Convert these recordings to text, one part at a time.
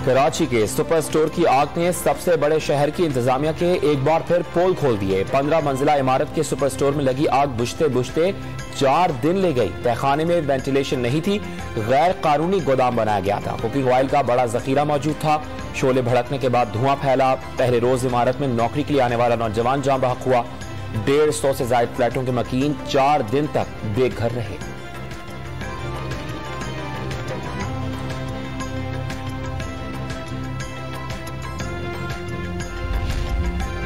कराची के super store की आग ने सबसे बड़े शहर की इंतजामिया के एक बार फिर पोल खोल दिए। 15 मंजिला इमारत के सुपर स्टोर में लगी आग बुझते बुझते 4 दिन ले गई। तहखाने में वेंटिलेशन नहीं थी, गैर कानूनी गोदाम बनाया गया था। कुकिंग ऑयल का बड़ा जखीरा मौजूद था। शोले भड़कने के बाद धुआं फैला। पहले रोज इमारत में नौकरी के लिए आने वाला नौजवान जाँ बहक हुआ। 150 से ज्यादा फ्लैटों के मकीन 4 दिन तक बेघर रहे।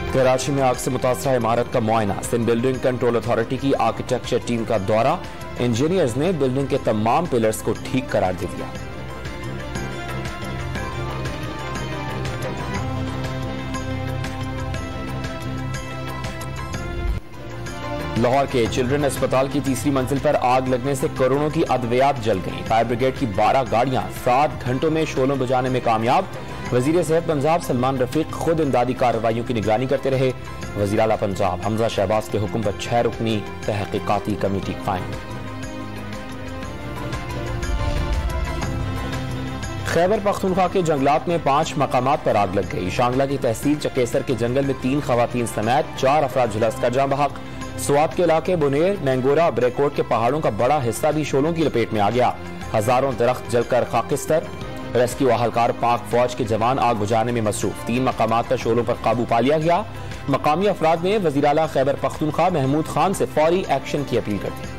कराची में आग से मुतासरा इमारत का मुआयना। सिंध बिल्डिंग कंट्रोल अथॉरिटी की आर्किटेक्चर टीम का दौरा। इंजीनियर्स ने बिल्डिंग के तमाम पिलर्स को ठीक करार दे दिया। लाहौर के चिल्ड्रन अस्पताल की तीसरी मंजिल पर आग लगने से करोड़ों की अद्वियात जल गईं। फायर ब्रिगेड की 12 गाड़ियां 7 घंटों में शोलों बुझाने में कामयाब। वजीर सेहत पंजाब सलमान रफीक खुद इमदादी कार्रवाइयों की निगरानी करते रहे। वजीर आला पंजाब हमजा शहबाज के हुक्म पर 6 रुकनी तहकीकाती कमेटी कायम। खैबर पख्तूनख्वा के जंगलात में 5 मकामात पर आग लग गई। शांगला की तहसील चकेसर के जंगल में 3 खवातीन समेत 4 अफराद झुलसकर जाँ बहक। स्वात के इलाके बुनेर, मैंगोरा, ब्रेकोट के पहाड़ों का बड़ा हिस्सा भी शोलों की लपेट में आ गया। हजारों दरख्त जलकर खाकिस्तर। रेस्क्यू अहलकार पाक फौज के जवान आग बुझाने में मसरूफ। 3 मकामात पर शोलों पर काबू पा लिया गया। मकामी अफराद ने वजीर आला खैबर पख्तूनख्वा महमूद खान से फौरी एक्शन की अपील कर दी।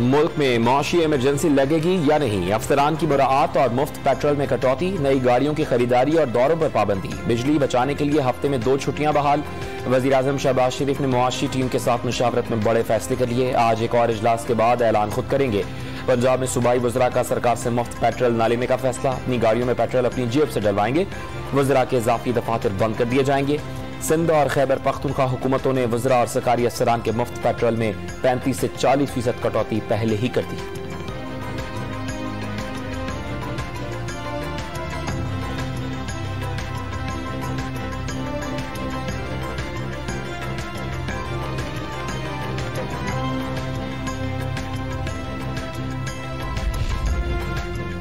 मुल्क में माशी इमरजेंसी लगेगी या नहीं, अफसरान की मुराआत और मुफ्त पेट्रोल में कटौती। नई गाड़ियों की खरीदारी और दौरों पर पाबंदी। बिजली बचाने के लिए हफ्ते में 2 छुट्टियां बहाल। वजीर आजम शहबाज शरीफ ने मुआशी टीम के साथ मुशावरत में बड़े फैसले कर लिए। आज एक और इजलास के बाद ऐलान खुद करेंगे। पंजाब में सूबाई वज़रा का सरकार से मुफ्त पेट्रोल न लेने का फैसला। अपनी गाड़ियों में पेट्रोल अपनी जेब से डलवाएंगे। वज़रा के इजाफी दफातर बंद कर दिए जाएंगे। सिंध और खैबर पख्तूनख्वा हुकूमतों ने वज़रा और सरकारी अफसरान के मुफ्त पेट्रोल में 35 से 40% कटौती पहले ही कर दी।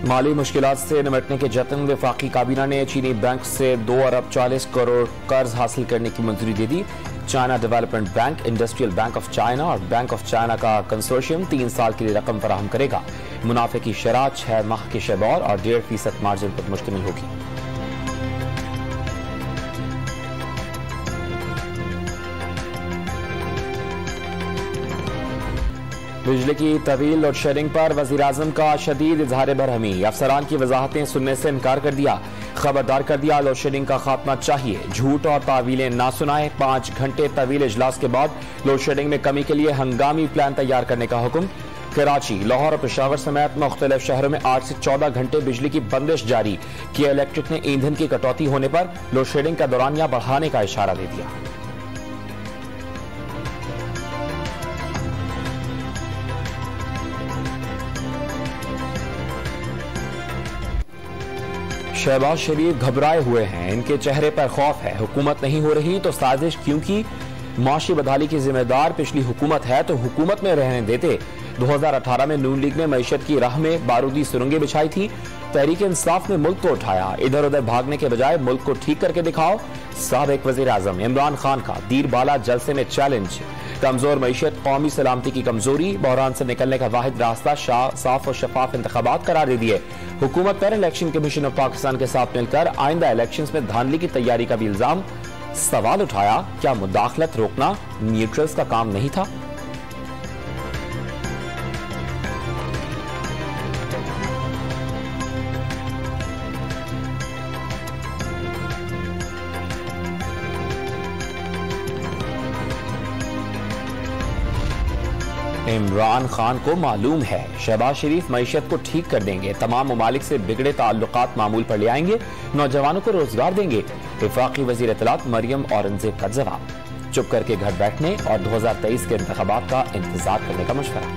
माली मुश्किलात से निपटने के जतन वफाकी काबीना ने चीनी बैंक से 2 अरब 40 करोड़ कर्ज हासिल करने की मंजूरी दे दी। China development bank, industrial bank of China और बैंक ऑफ चाइना का कंसोर्शियम 3 साल के लिए रकम फराहम करेगा। मुनाफे की शरह 6 माह के शबौर और 1.5% मार्जिन पर मुश्तमिल होगी। बिजली की तवील लोड शेडिंग पर वजीर आजम का शदीद इजहार बरहमी। अफसरान की वजाहतें सुनने से इनकार कर दिया। खबरदार कर दिया, लोड शेडिंग का खात्मा चाहिए। झूठ और तावीलें ना सुनाए। 5 घंटे तवील इजलास के बाद लोड शेडिंग में कमी के लिए हंगामी प्लान तैयार करने का हुक्म। कराची, लाहौर और पेशावर समेत मुख्तलिफ शहरों में 8 से 14 घंटे बिजली की बंदिश जारी। किया इलेक्ट्रिक ने ईंधन की कटौती होने पर लोड शेडिंग का दौरानिया बढ़ाने का इशारा दे दिया। शहबाज शरीफ घबराए हुए हैं। इनके चेहरे पर खौफ है। हुकूमत नहीं हो रही तो साजिश, क्योंकि माशी बदहाली की जिम्मेदार पिछली हुकूमत है तो हुकूमत में रहने देते। 2018 में नून लीग ने मईशत की राह में बारूदी सुरंगें बिछाई थी। तहरीक इंसाफ ने मुल्क को उठाया। इधर उधर भागने के बजाय मुल्क को ठीक करके दिखाओ। साबिक वजीर आजम इमरान खान का दीरबाला जलसे में चैलेंज। कमजोर मईशत कौमी सलामती की कमजोरी। बहरान से निकलने का वाहिद रास्ता साफ और शफाफ इंतखाबात करार दे दिए। हुकूमत पर इलेक्शन कमीशन ऑफ पाकिस्तान के साथ मिलकर आइंदा इलेक्शंस में धांधली की तैयारी का भी इल्जाम। सवाल उठाया, क्या मुदाखलत रोकना न्यूट्रल्स का काम नहीं था? इमरान खान को मालूम है शहबाज शरीफ मईशत को ठीक कर देंगे। तमाम ममालिक से बिगड़े ताल्लुकात मामूल पर ले आएंगे। नौजवानों को रोजगार देंगे। वफाकी वजीर इत्तलात मरियम औरंगजेब का जवाब। चुप करके घर बैठने और 2023 के इंतखाबात का इंतजार करने का मशवरा।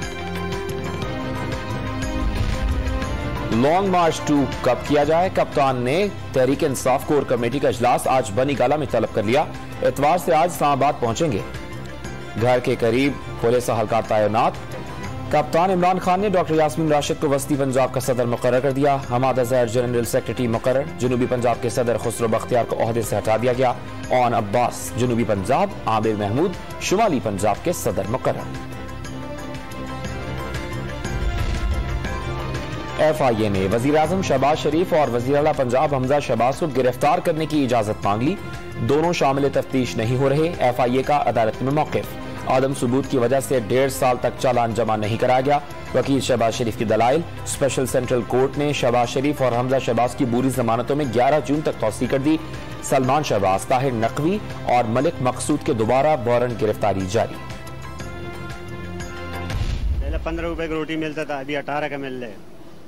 लॉन्ग मार्च 2 कब किया जाए? कप्तान ने तहरीक इंसाफ कोर कमेटी का इजलास आज बनी गाला में तलब कर लिया। इतवार से आज इस्लामाबाद पहुंचेंगे। घर के करीब पुलिस हल्का तैनात। कप्तान इमरान खान ने डॉक्टर यास्मीन राशिद को वस्ती पंजाब का सदर मुकर्रर कर दिया। हमाद अजहर जनरल सेक्रेटरी मुकर्रर। जनूबी पंजाब के सदर खुसरो बख्तियार को ओहदे से हटा दिया गया। ओन अब्बास जनूबी पंजाब, आबिर महमूद शुमाली पंजाब के सदर मुकर्रर। FIA ने वजीर-ए-आज़म शहबाज शरीफ और वजीर-ए-आला पंजाब हमजा शहबाज को गिरफ्तार करने की इजाजत मांग ली। दोनों शामिल तफ्तीश नहीं हो रहे। FIA का अदालत में मौक़िफ़। आदम सबूत की वजह से 1.5 साल तक चालान जमा नहीं कराया गया। वकील शहबाज शरीफ की दलाइल। स्पेशल सेंट्रल कोर्ट ने शहबाज शरीफ और हमजा शहबाज की पूरी जमानतों में 11 जून तक तौसीक कर दी। सलमान शहबाज, ताहिर नकवी और मलिक मकसूद के दोबारा वारंट गिरफ्तारी जारी। पहले 15 रुपए की रोटी मिलता था, अभी 18 का मिल रहा है।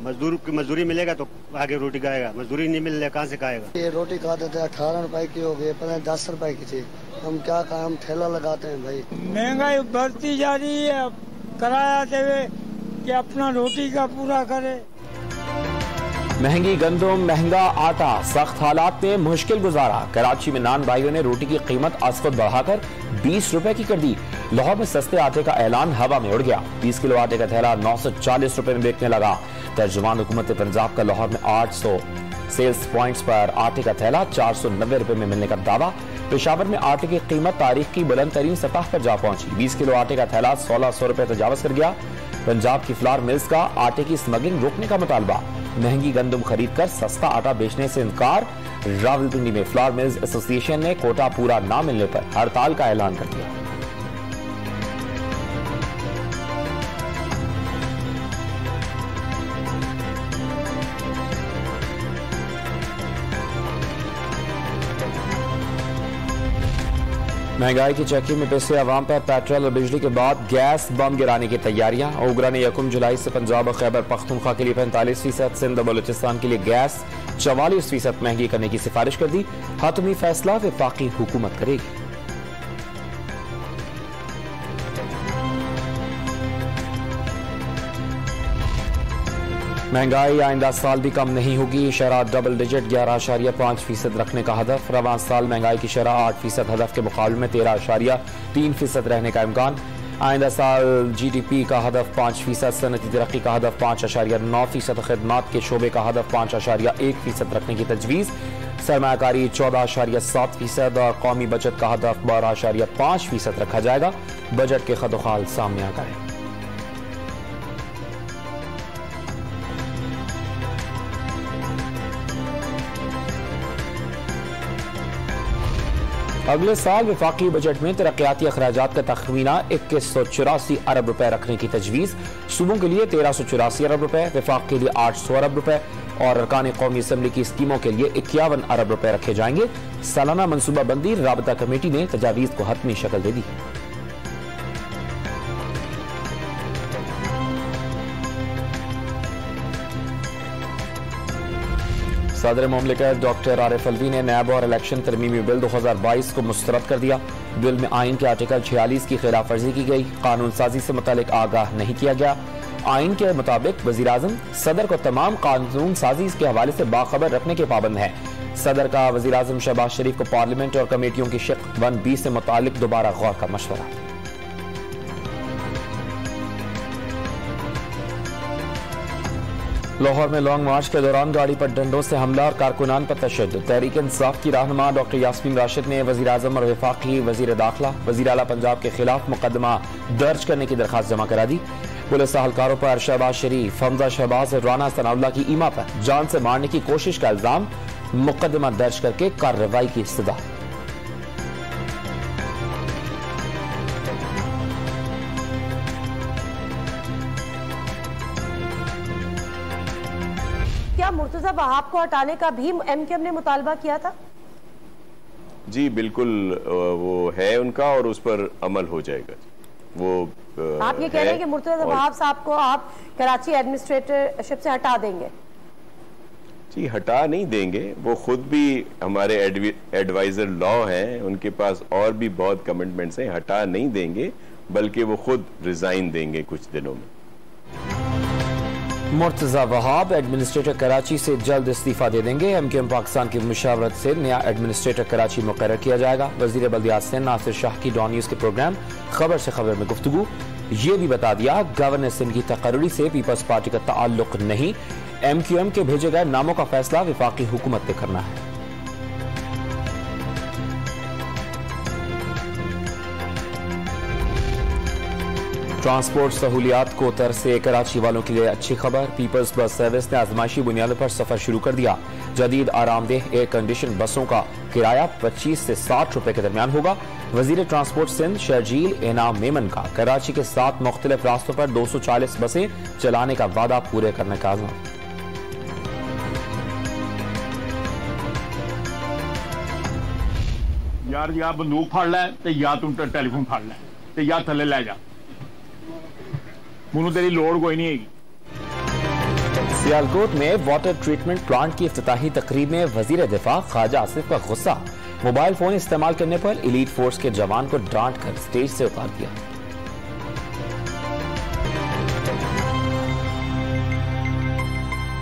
मजदूर की मजदूरी मिलेगा तो आगे रोटी खाएगा, मजदूरी नहीं मिल रहा कहाँ से खाएगा। ये रोटी खाते थे 18 रुपए की हो गई, पहले 10 रुपए की थी। हम क्या कहें, हम ठेला लगाते हैं भाई। महंगाई बढ़ती जा रही है, किराया देवे कि अपना रोटी का पूरा करे। महंगी गंदम, महंगा आटा, सख्त हालात में मुश्किल गुजारा। कराची में नान भाइयों ने रोटी की कीमत औसत बढ़ाकर 20 रुपए की कर दी। लाहौर में सस्ते आटे का ऐलान हवा में उड़ गया। 20 किलो आटे का थैला 940 रुपए में बिकने लगा। तर्जुमान हुकूमत पंजाब का लाहौर में 800 सेल्स पॉइंट्स पर आटे का थैला 490 रुपए में मिलने का दावा। पेशावर में आटे की कीमत तारीख की बुलंद तरीन सतह पर जा पहुंची। 20 किलो आटे का थैला 1600 रुपए तजावज कर गया। पंजाब की फ्लावर मिल्स का आटे की स्मगलिंग रोकने का मुतालबा। महंगी गंदम खरीद कर सस्ता आटा बेचने से इनकार। रावलपिंडी में फ्लावर मिल्स एसोसिएशन ने कोटा पूरा न मिलने पर हड़ताल का ऐलान कर दिया। महंगाई की चक्की में पिसे अवाम पर पेट्रोल और बिजली के बाद गैस बम गिराने की तैयारियां। ओगरा ने 1 जुलाई से पंजाब और खैबर पख्तूनख्वा के लिए 45%, सिंध और बलूचिस्तान के लिए गैस 44% महंगी करने की सिफारिश कर दी। हतमी फैसला वफाकी हुकूमत करेगी। महंगाई आइंदा साल भी कम नहीं होगी। शरह डबल डिजिट 11.5% रखने का हदफ। रवां साल महंगाई की शरह 8% हदफ के मुकाबले में 13.3% रहने का इम्कान। आइंदा साल GDP का हदफ 5%, सनती तरक्की का हदफ 5.9%, खदमात के शोबे का हदफ 5.1% रखने की तजवीज़। सरमायाकारी 14.7% और कौमी बचत का हदफ 12.5% रखा जाएगा। बजट के खदोखाल सामने आ गए। अगले साल वफाकी बजट में तरक्याती अखराजात का तखमीना 2184 अरब रुपए रखने की तजवीज़। सूबों के लिए 1384 अरब रुपए, वफाक के लिए 800 अरब रुपए और अरकान कौमी असम्बली की स्कीमों के लिए 51 अरब रुपए रखे जाएंगे। सालाना मनसूबाबंदी राबता कमेटी ने तजावीज़ को हतमी शक्ल दे दी। सदर मुमलिकत डॉक्टर आरिफ अलवी ने नैब और इलेक्शन तरमीमी बिल 2022 को मुस्तरद कर दिया। बिल में आइन के आर्टिकल 46 की खिलाफ वर्जी की गई। कानून साजी से मुतालिक आगाह नहीं किया गया। आइन के मुताबिक वज़ीर-ए-आज़म सदर को तमाम कानून साजी के हवाले से बाखबर रखने के पाबंद है। सदर का वज़ीर-ए-आज़म शहबाज शरीफ को पार्लियामेंट और कमेटियों की शिक़ 1B से मुतालिक दोबारा गौर का मशवरा। लाहौर में लॉन्ग मार्च के दौरान गाड़ी पर डंडों से हमला और कारकुनान पर तशद्दुद। तहरीक इंसाफ की रहनुमा डॉक्टर यास्मीन राशिद ने वज़ीर-ए-आज़म और वफाकी वज़ीर दाखिला, वज़ीर-ए-आला पंजाब के खिलाफ मुकदमा दर्ज करने की दरखास्त जमा करा दी। पुलिस अहलकारों पर शहबाज शरीफ, हमजा शहबाज और राना सनाउल्लाह की ईमा पर जान से मारने की कोशिश का इल्जाम। मुकदमा दर्ज करके कार्रवाई की इस्तदा। क्या मुर्तजा वहाब को हटाने का भी MKM ने मुतालबा किया था? जी बिल्कुल, वो है उनका और उस पर अमल हो जाएगा। वो आप ये कह रहे हैं कि मुर्तजा वहाब साहब को आप कराची एडमिनिस्ट्रेटरशिप से हटा देंगे? जी हटा नहीं देंगे, वो खुद भी हमारे एडवाइजर लॉ हैं, उनके पास और भी बहुत कमिटमेंट्स हैं। हटा नहीं देंगे बल्कि वो खुद रिजाइन देंगे कुछ दिनों में। मुर्तजा वहाब एडमिनिस्ट्रेटर कराची से जल्द इस्तीफा दे देंगे। एमक्यूएम पाकिस्तान की मुशावरत से नया एडमिनिस्ट्रेटर कराची मुकर्रर किया जाएगा। वजीर बल्दियात सिंध नासिर शाह की डॉन न्यूज के प्रोग्राम खबर से खबर में गुफ्तगू ये भी बता दिया गवर्नर सिंध की तकर्री से पीपल्स पार्टी का ताल्लुक नहीं, एमक्यूएम के भेजे गए नामों का फैसला विफाकी हुकूमत ने करना है। ट्रांसपोर्ट सहूलियात को तरसे कराची वालों के लिए अच्छी खबर। पीपल्स बस सर्विस ने आजमाइशी बुनियादों पर सफर शुरू कर दिया। जदीद आरामदेह एयर कंडीशन बसों का किराया 25 से 60 रुपए के दरमियान होगा। वजीर ट्रांसपोर्ट सिंध शर्जील इनाम मेमन का कराची के 7 मुख्तलिफ रास्तों पर 240 बसें चलाने का वादा पूरे करने का आज़म। यार या बंदूक फाड़ लै ते या तुम टेलीफोन फाड़ लै ते या थले लै जा, मुझे तेरी लोड़ कोई नहीं है। सियालकोट में वाटर ट्रीटमेंट प्लांट की इफ्तिताही तकरीब में वजीर दिफा ख्वाजा आसिफ का गुस्सा। मोबाइल फोन इस्तेमाल करने पर एलीट फोर्स के जवान को डांट कर स्टेज से उतार दिया।